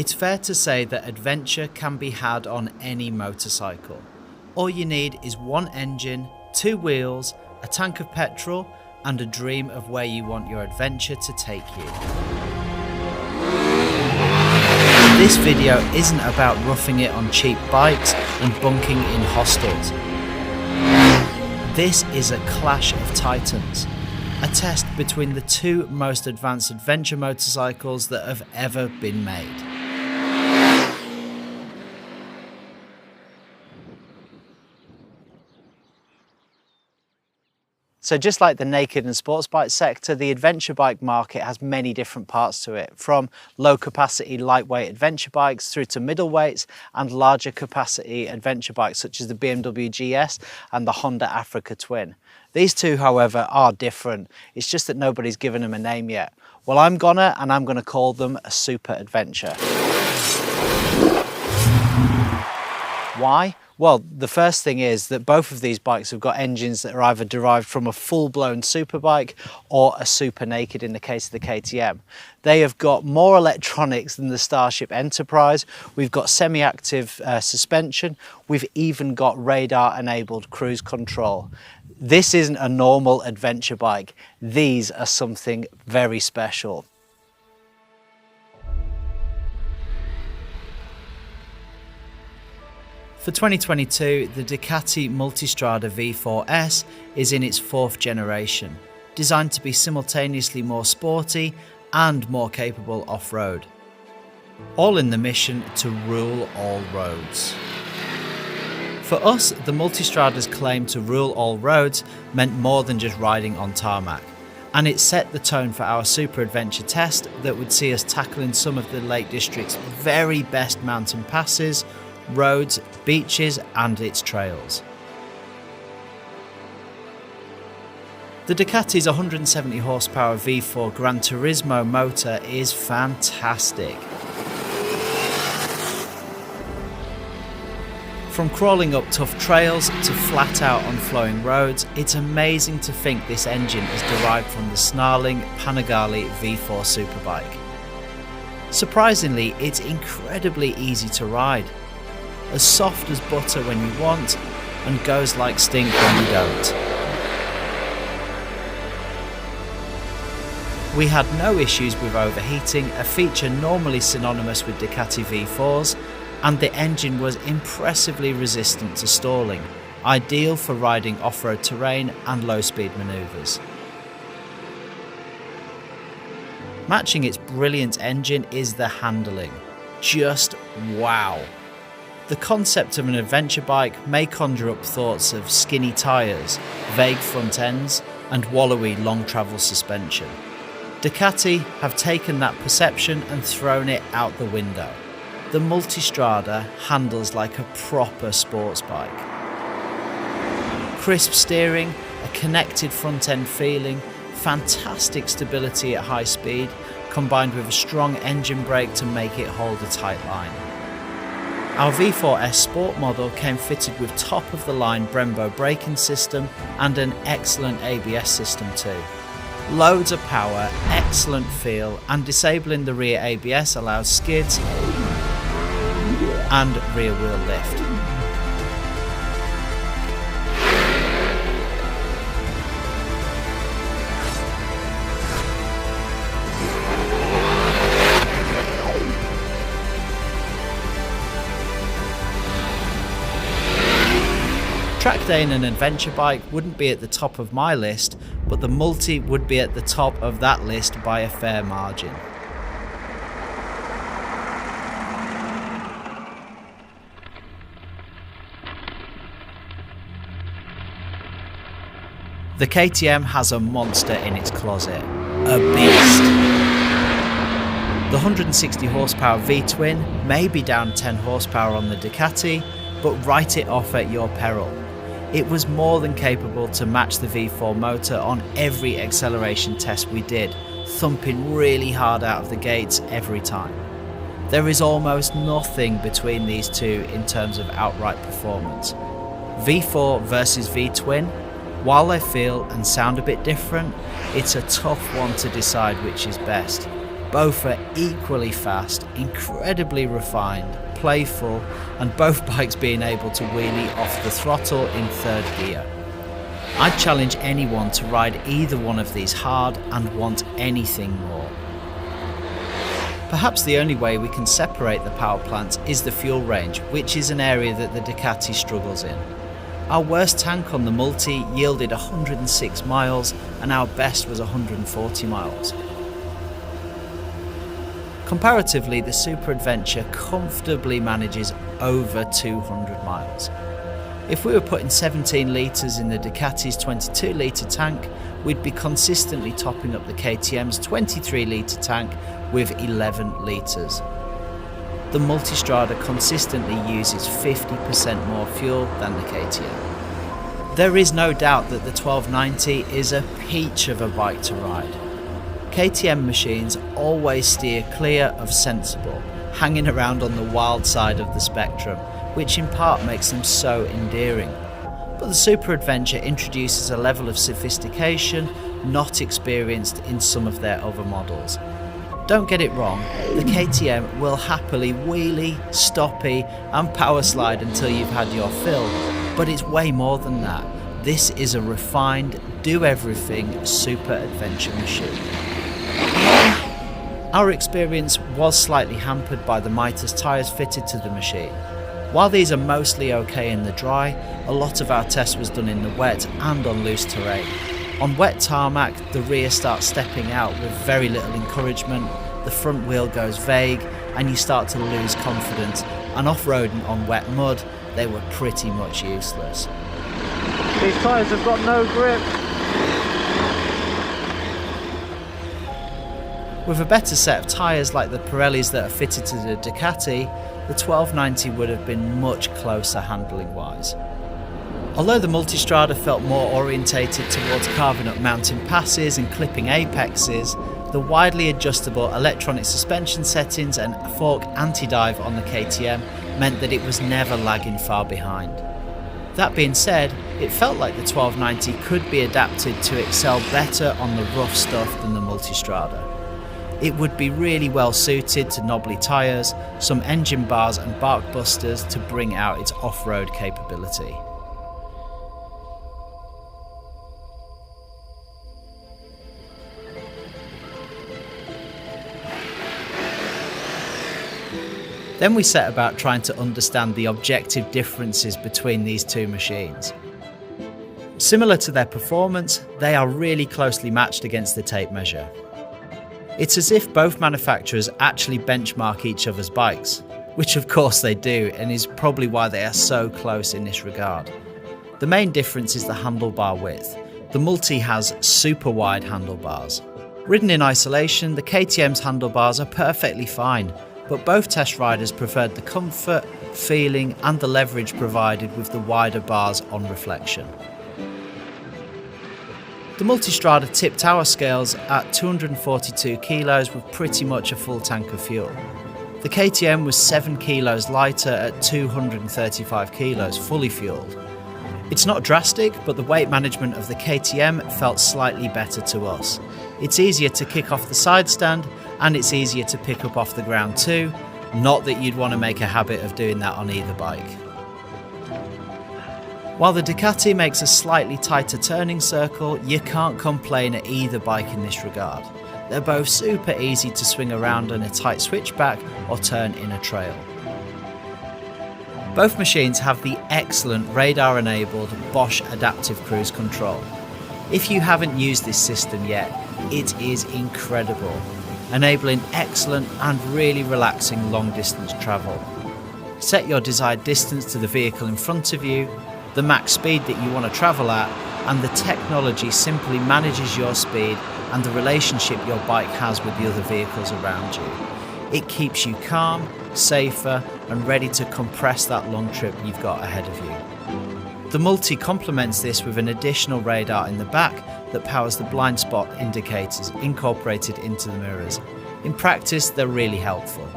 It's fair to say that adventure can be had on any motorcycle. All you need is one engine, two wheels, a tank of petrol, and a dream of where you want your adventure to take you. This video isn't about roughing it on cheap bikes and bunking in hostels. This is a clash of titans, a test between the two most advanced adventure motorcycles that have ever been made. So just like the naked and sports bike sector, the adventure bike market has many different parts to it, from low capacity lightweight adventure bikes through to middleweights and larger capacity adventure bikes such as the BMW GS and the Honda Africa Twin. These two, however, are different. It's just that nobody's given them a name yet. Well, I'm gonna call them a super adventure. Why? Well, the first thing is that both of these bikes have got engines that are either derived from a full-blown superbike or a super naked in the case of the KTM. They have got more electronics than the Starship Enterprise. We've got semi-active suspension. We've even got radar-enabled cruise control. This isn't a normal adventure bike. These are something very special. For 2022, the Ducati Multistrada V4s is in its fourth generation, designed to be simultaneously more sporty and more capable off-road. All in the mission to rule all roads. For us, the Multistrada's claim to rule all roads meant more than just riding on tarmac, and it set the tone for our super adventure test that would see us tackling some of the Lake District's very best mountain passes, roads, beaches and its trails. The Ducati's 170 horsepower V4 Gran Turismo motor is fantastic. From crawling up tough trails to flat out on flowing roads, it's amazing to think this engine is derived from the snarling Panigale V4 superbike. Surprisingly, it's incredibly easy to ride. As soft as butter when you want, and goes like stink when you don't. We had no issues with overheating, a feature normally synonymous with Ducati V4s, and the engine was impressively resistant to stalling, ideal for riding off-road terrain and low-speed manoeuvres. Matching its brilliant engine is the handling. Just wow! The concept of an adventure bike may conjure up thoughts of skinny tyres, vague front ends, and wallowy long travel suspension. Ducati have taken that perception and thrown it out the window. The Multistrada handles like a proper sports bike. Crisp steering, a connected front end feeling, fantastic stability at high speed, combined with a strong engine brake to make it hold a tight line. Our V4s Sport model came fitted with top-of-the-line Brembo braking system and an excellent ABS system too. Loads of power, excellent feel, and disabling the rear ABS allows skids and rear wheel lift. Track day in an adventure bike wouldn't be at the top of my list, but the Multi would be at the top of that list by a fair margin. The KTM has a monster in its closet, a beast. The 160 horsepower V-twin may be down 10 horsepower on the Ducati, but write it off at your peril. It was more than capable to match the V4 motor on every acceleration test we did, thumping really hard out of the gates every time. There is almost nothing between these two in terms of outright performance. V4 versus V-twin, while they feel and sound a bit different, it's a tough one to decide which is best. Both are equally fast, incredibly refined, playful, and both bikes being able to wheelie off the throttle in third gear. I'd challenge anyone to ride either one of these hard and want anything more. Perhaps the only way we can separate the power plants is the fuel range, which is an area that the Ducati struggles in. Our worst tank on the Multi yielded 106 miles and our best was 140 miles. Comparatively, the Super Adventure comfortably manages over 200 miles. If we were putting 17 litres in the Ducati's 22 litre tank, we'd be consistently topping up the KTM's 23 litre tank with 11 litres. The Multistrada consistently uses 50% more fuel than the KTM. There is no doubt that the 1290 is a peach of a bike to ride. KTM machines always steer clear of sensible, hanging around on the wild side of the spectrum, which in part makes them so endearing. But the Super Adventure introduces a level of sophistication not experienced in some of their other models. Don't get it wrong, the KTM will happily wheelie, stoppie and power slide until you've had your fill, but it's way more than that. This is a refined, do-everything Super Adventure machine. Our experience was slightly hampered by the Mitas tyres fitted to the machine. While these are mostly okay in the dry, a lot of our test was done in the wet and on loose terrain. On wet tarmac, the rear starts stepping out with very little encouragement, the front wheel goes vague and you start to lose confidence, and off-roading on wet mud, they were pretty much useless. These tyres have got no grip. With a better set of tyres like the Pirellis that are fitted to the Ducati, the 1290 would have been much closer handling wise. Although the Multistrada felt more orientated towards carving up mountain passes and clipping apexes, the widely adjustable electronic suspension settings and fork anti-dive on the KTM meant that it was never lagging far behind. That being said, it felt like the 1290 could be adapted to excel better on the rough stuff than the Multistrada. It would be really well suited to knobbly tyres, some engine bars and bark busters to bring out its off-road capability. Then we set about trying to understand the objective differences between these two machines. Similar to their performance, they are really closely matched against the tape measure. It's as if both manufacturers actually benchmark each other's bikes, which of course they do, and is probably why they are so close in this regard. The main difference is the handlebar width. The Multi has super wide handlebars. Ridden in isolation, the KTM's handlebars are perfectly fine, but both test riders preferred the comfort, feeling and the leverage provided with the wider bars on reflection. The Multistrada tipped our scales at 242 kilos with pretty much a full tank of fuel. The KTM was 7 kilos lighter at 235 kilos, fully fueled. It's not drastic, but the weight management of the KTM felt slightly better to us. It's easier to kick off the side stand, and it's easier to pick up off the ground too, not that you'd want to make a habit of doing that on either bike. While the Ducati makes a slightly tighter turning circle, you can't complain at either bike in this regard. They're both super easy to swing around on a tight switchback or turn in a trail. Both machines have the excellent radar-enabled Bosch Adaptive Cruise Control. If you haven't used this system yet, it is incredible, enabling excellent and really relaxing long-distance travel. Set your desired distance to the vehicle in front of you, the max speed that you want to travel at, and the technology simply manages your speed and the relationship your bike has with the other vehicles around you. It keeps you calm, safer, and ready to compress that long trip you've got ahead of you. The Multi complements this with an additional radar in the back that powers the blind spot indicators incorporated into the mirrors. In practice, they're really helpful.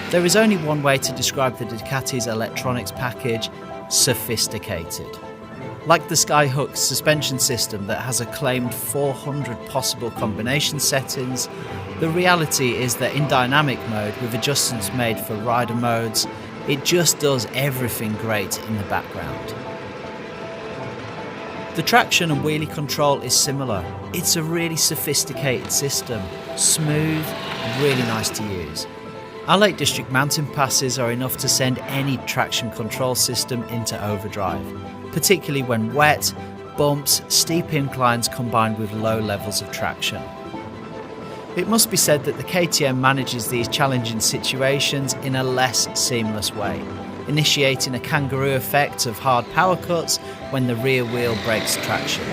There is only one way to describe the Ducati's electronics package: sophisticated. Like the Skyhook suspension system that has a claimed 400 possible combination settings, the reality is that in dynamic mode, with adjustments made for rider modes, it just does everything great in the background. The traction and wheelie control is similar. It's a really sophisticated system, smooth, really nice to use. Our Lake District mountain passes are enough to send any traction control system into overdrive, particularly when wet, bumps, steep inclines combined with low levels of traction. It must be said that the KTM manages these challenging situations in a less seamless way, initiating a kangaroo effect of hard power cuts when the rear wheel breaks traction.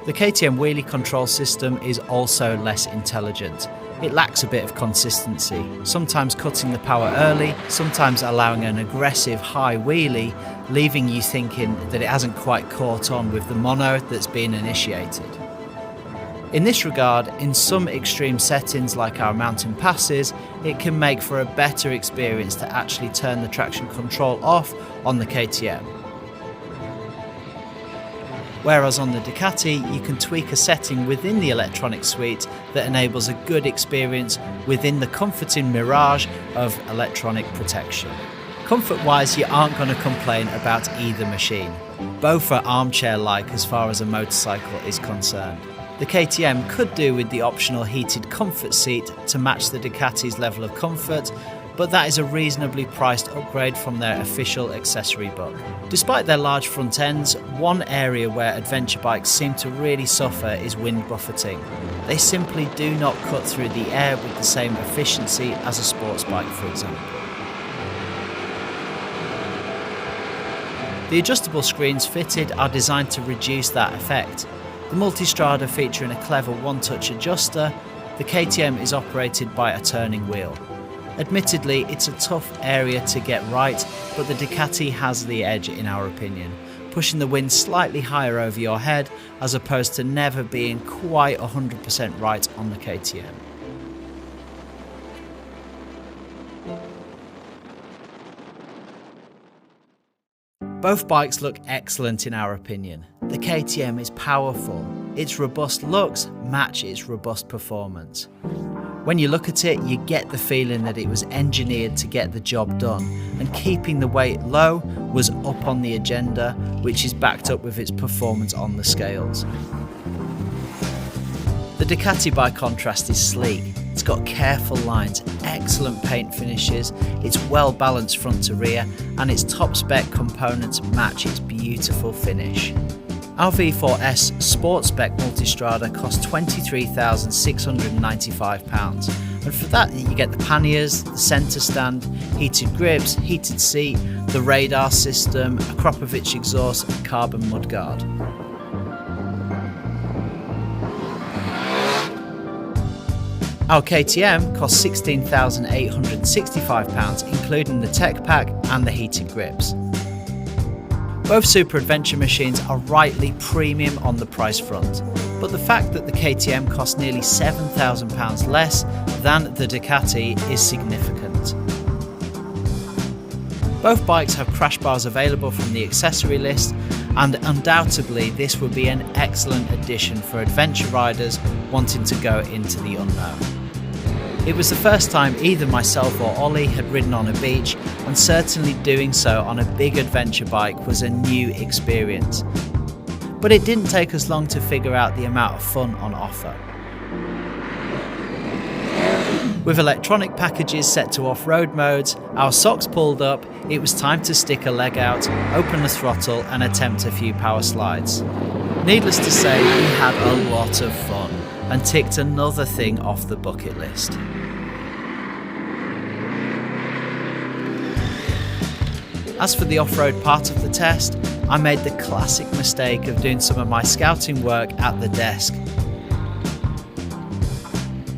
The KTM wheelie control system is also less intelligent. It lacks a bit of consistency, sometimes cutting the power early, sometimes allowing an aggressive high wheelie, leaving you thinking that it hasn't quite caught on with the mono that's been initiated. In this regard, in some extreme settings like our mountain passes, it can make for a better experience to actually turn the traction control off on the KTM. Whereas on the Ducati, you can tweak a setting within the electronic suite that enables a good experience within the comforting mirage of electronic protection. Comfort-wise, you aren't going to complain about either machine. Both are armchair-like as far as a motorcycle is concerned. The KTM could do with the optional heated comfort seat to match the Ducati's level of comfort, but that is a reasonably priced upgrade from their official accessory book. Despite their large front ends, one area where adventure bikes seem to really suffer is wind buffeting. They simply do not cut through the air with the same efficiency as a sports bike, for example. The adjustable screens fitted are designed to reduce that effect. The Multistrada featuring a clever one-touch adjuster, the KTM is operated by a turning wheel. Admittedly, it's a tough area to get right, but the Ducati has the edge in our opinion, pushing the wind slightly higher over your head as opposed to never being quite 100% right on the KTM. Both bikes look excellent in our opinion. The KTM is powerful. Its robust looks match its robust performance. When you look at it, you get the feeling that it was engineered to get the job done, and keeping the weight low was up on the agenda, which is backed up with its performance on the scales. The Ducati, by contrast, is sleek. It's got careful lines, excellent paint finishes, it's well balanced front to rear, and its top spec components match its beautiful finish. Our V4s Sport Spec Multistrada cost £23,695, and for that you get the panniers, the centre stand, heated grips, heated seat, the radar system, a Kropovich exhaust and carbon mudguard. Our KTM cost £16,865, including the tech pack and the heated grips. Both super adventure machines are rightly premium on the price front, but the fact that the KTM costs nearly £7,000 less than the Ducati is significant. Both bikes have crash bars available from the accessory list, and undoubtedly this would be an excellent addition for adventure riders wanting to go into the unknown. It was the first time either myself or Ollie had ridden on a beach, and certainly doing so on a big adventure bike was a new experience. But it didn't take us long to figure out the amount of fun on offer. With electronic packages set to off-road modes, our socks pulled up, it was time to stick a leg out, open the throttle and attempt a few power slides. Needless to say, we had a lot of fun and ticked another thing off the bucket list. As for the off-road part of the test, I made the classic mistake of doing some of my scouting work at the desk,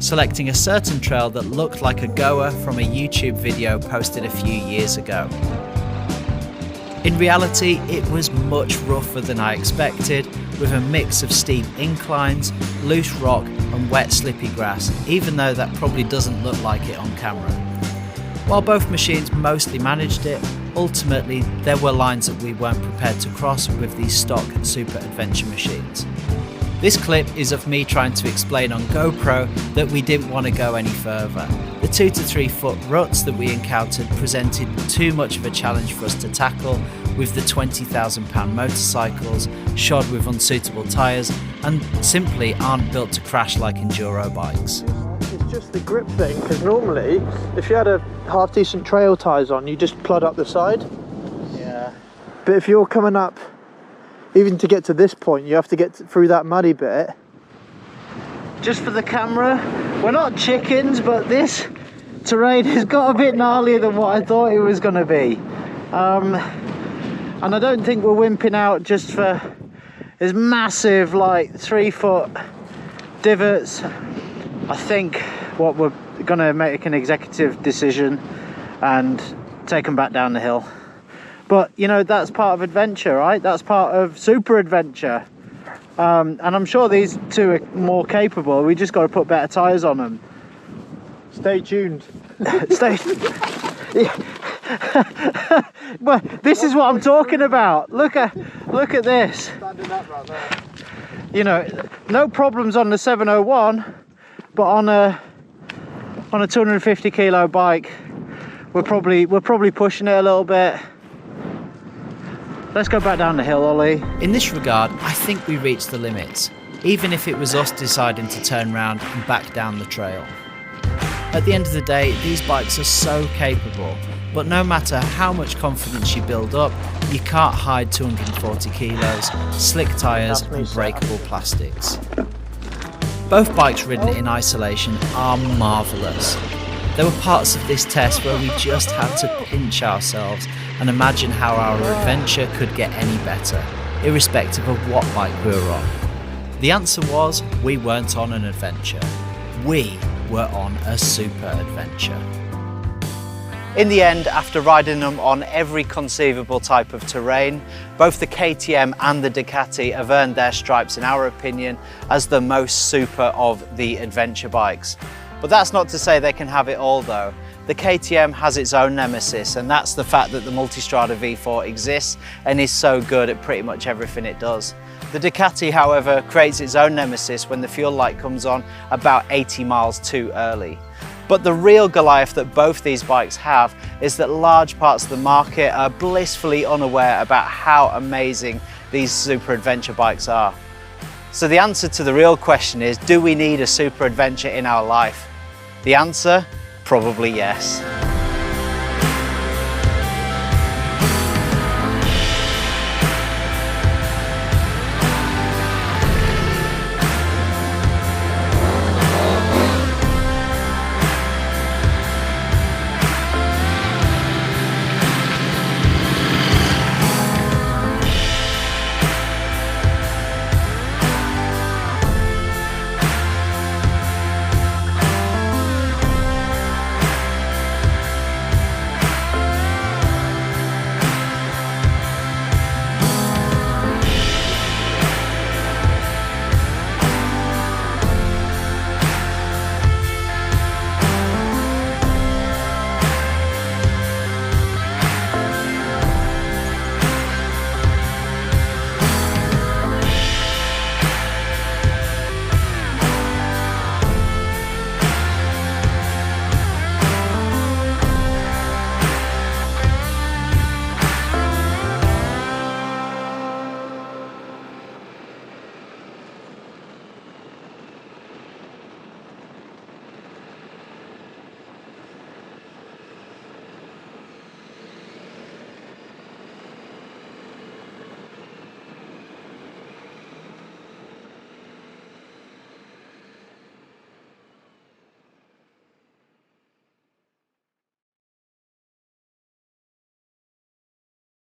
selecting a certain trail that looked like a goer from a YouTube video posted a few years ago. In reality, it was much rougher than I expected, with a mix of steep inclines, loose rock and wet slippy grass, even though that probably doesn't look like it on camera. While both machines mostly managed it, ultimately there were lines that we weren't prepared to cross with these stock super adventure machines. This clip is of me trying to explain on GoPro that we didn't want to go any further. The 2 to 3 foot ruts that we encountered presented too much of a challenge for us to tackle with the £20,000 motorcycles shod with unsuitable tyres and simply aren't built to crash like enduro bikes. It's just the grip thing, because normally if you had a half decent trail tyres on, you just plod up the side. Yeah. But if you're coming up, even to get to this point, you have to get through that muddy bit. Just for the camera, we're not chickens, but this terrain has got a bit gnarlier than what I thought it was going to be. And I don't think we're wimping out just for this massive, like 3 foot divots. I think what we're going to make an executive decision and take them back down the hill. But you know, that's part of adventure, right? That's part of super adventure. And I'm sure these two are more capable. We just got to put better tyres on them. Stay tuned. Stay. Well, this is what I'm talking about. Look at this. Standing up right there. You know, no problems on the 701, but on a 250 kilo bike, we're probably pushing it a little bit. Let's go back down the hill, Ollie. In this regard, I think we reached the limits, even if it was us deciding to turn round and back down the trail. At the end of the day, these bikes are so capable, but no matter how much confidence you build up, you can't hide 240 kilos, slick tyres and breakable plastics. Both bikes ridden in isolation are marvellous. There were parts of this test where we just had to pinch ourselves and imagine how our adventure could get any better, irrespective of what bike we were on. The answer was, we weren't on an adventure. We were on a super adventure. In the end, after riding them on every conceivable type of terrain, both the KTM and the Ducati have earned their stripes, in our opinion, as the most super of the adventure bikes. But that's not to say they can have it all though. The KTM has its own nemesis, and that's the fact that the Multistrada V4 exists and is so good at pretty much everything it does. The Ducati, however, creates its own nemesis when the fuel light comes on about 80 miles too early. But the real Goliath that both these bikes have is that large parts of the market are blissfully unaware about how amazing these super adventure bikes are. So the answer to the real question is, do we need a super adventure in our life? The answer? Probably yes.